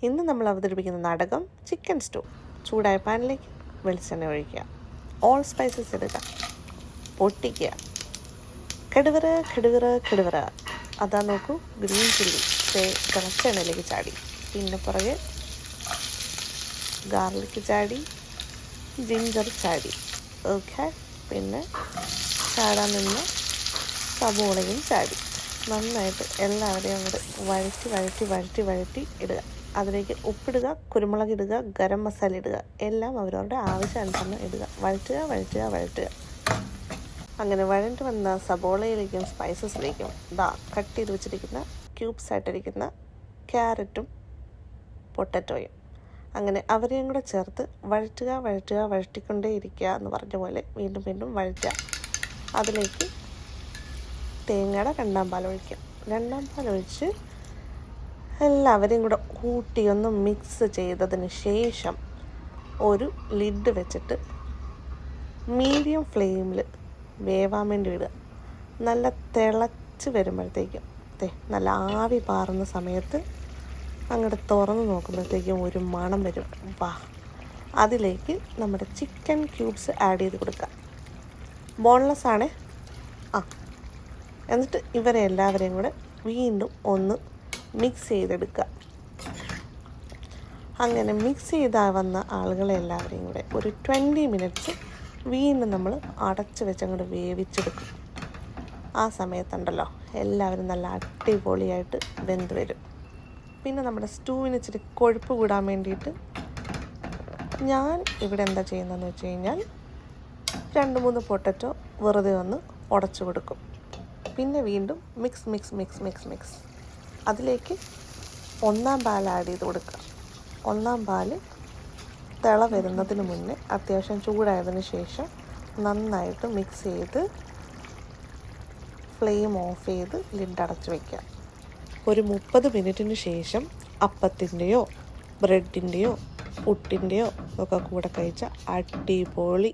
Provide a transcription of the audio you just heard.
ഇന്ന് നമ്മൾ അവതരിപ്പിക്കുന്ന നാടകം ചിക്കൻ സ്റ്റൂ. ചൂടായ പാനിലേക്ക് വെളിച്ചെണ്ണ ഒഴിക്കുക, ഓൾ സ്പൈസസ് ഇടുക, പൊട്ടിക്കുക. കടുവറ കടുവറ കടുവറ, അതാ നോക്കൂ ഗ്രീൻ ചില്ലി തിളച്ച എണ്ണയിലേക്ക് ചാടി. പിന്നെ പുറകെ ഗാർലിക് ചാടി, ജിഞ്ചർ ചാടി. ഓക്കെ, പിന്നെ ചാടാൻ നിന്ന് സബോളയും ചാടി. നന്നായിട്ട് എല്ലാവരെയും അങ്ങോട്ട് വഴറ്റി വഴറ്റി വഴറ്റി വഴറ്റി ഇടുക. അതിലേക്ക് ഉപ്പിടുക, കുരുമുളക് ഇടുക, ഗരം മസാല ഇടുക. എല്ലാം അവരവരുടെ ആവശ്യാനുസരണം ഇടുക. വഴറ്റുക വഴറ്റുക വഴറ്റുക. അങ്ങനെ വഴണ്ട് വന്ന സബോളയിലേക്കും സ്പൈസസിലേക്കും കട്ട് ചെയ്ത് വെച്ചിരിക്കുന്ന ക്യൂബ്സ് ആയിട്ടിരിക്കുന്ന ക്യാരറ്റും പൊട്ടറ്റോയും അങ്ങനെ അവരെയും കൂടെ ചേർത്ത് വഴറ്റുക വഴറ്റുക വഴറ്റിക്കൊണ്ടേ ഇരിക്കുക എന്ന് പറഞ്ഞ പോലെ വീണ്ടും വീണ്ടും വഴറ്റുക. അതിലേക്ക് തേങ്ങയുടെ രണ്ടാം പാൽ ഒഴിക്കുക. രണ്ടാം പാൽ ഒഴിച്ച് എല്ലാവരെയും കൂടെ കൂട്ടിയൊന്ന് മിക്സ് ചെയ്തതിന് ശേഷം ഒരു ലിഡ് വെച്ചിട്ട് മീഡിയം ഫ്ലെയിമിൽ വേവാൻ വേണ്ടി ഇടുക. നല്ല തിളച്ച് വരുമ്പോഴത്തേക്കും നല്ല ആവി പാറുന്ന സമയത്ത് അങ്ങോട്ട് തുറന്ന് നോക്കുമ്പോഴത്തേക്കും ഒരു മണം വരും. അതിലേക്ക് നമ്മുടെ ചിക്കൻ ക്യൂബ്സ് ആഡ് ചെയ്ത് കൊടുക്കുക. ബോൺലെസ് ആണേ. എന്നിട്ട് ഇവരെ എല്ലാവരെയും കൂടെ വീണ്ടും ഒന്ന് മിക്സ് ചെയ്തെടുക്കുക. അങ്ങനെ മിക്സ് ചെയ്താൽ വന്ന ആളുകളെ എല്ലാവരെയും കൂടെ ഒരു 20 മിനിറ്റ്സ് വീണ്ടും നമ്മൾ അടച്ച് വെച്ചങ്ങോട്ട് വേവിച്ചെടുക്കും. ആ സമയത്തുണ്ടല്ലോ എല്ലാവരും നല്ല അടിപൊളിയായിട്ട് വെന്ത് വരും. പിന്നെ നമ്മുടെ സ്റ്റൂവിന് ഇച്ചിരി കൊഴുപ്പ് കൂടാൻ വേണ്ടിയിട്ട് ഞാൻ ഇവിടെ എന്താ ചെയ്യുന്നതെന്ന് വെച്ച് കഴിഞ്ഞാൽ 2-3 പൊട്ടറ്റോ വെറുതെ ഒന്ന് ഉടച്ചു കൊടുക്കും. പിന്നെ വീണ്ടും mix mix mix mix mix അതിലേക്ക് 1-ാം പാൽ ആഡ് ചെയ്ത് കൊടുക്കുക. 1-ാം പാൽ തിള വരുന്നതിന് മുന്നേ അത്യാവശ്യം ചൂടായതിന് ശേഷം നന്നായിട്ട് മിക്സ് ചെയ്ത് ഫ്ലെയിം ഓഫ് ചെയ്ത് ലിഡ് അടച്ച് വയ്ക്കുക. ഒരു 30 മിനിറ്റിന് ശേഷം അപ്പത്തിൻ്റെയോ ബ്രെഡിൻ്റെയോ പുട്ടിൻ്റെയോ ഒക്കെ കൂടെ കഴിച്ച അടിപൊളി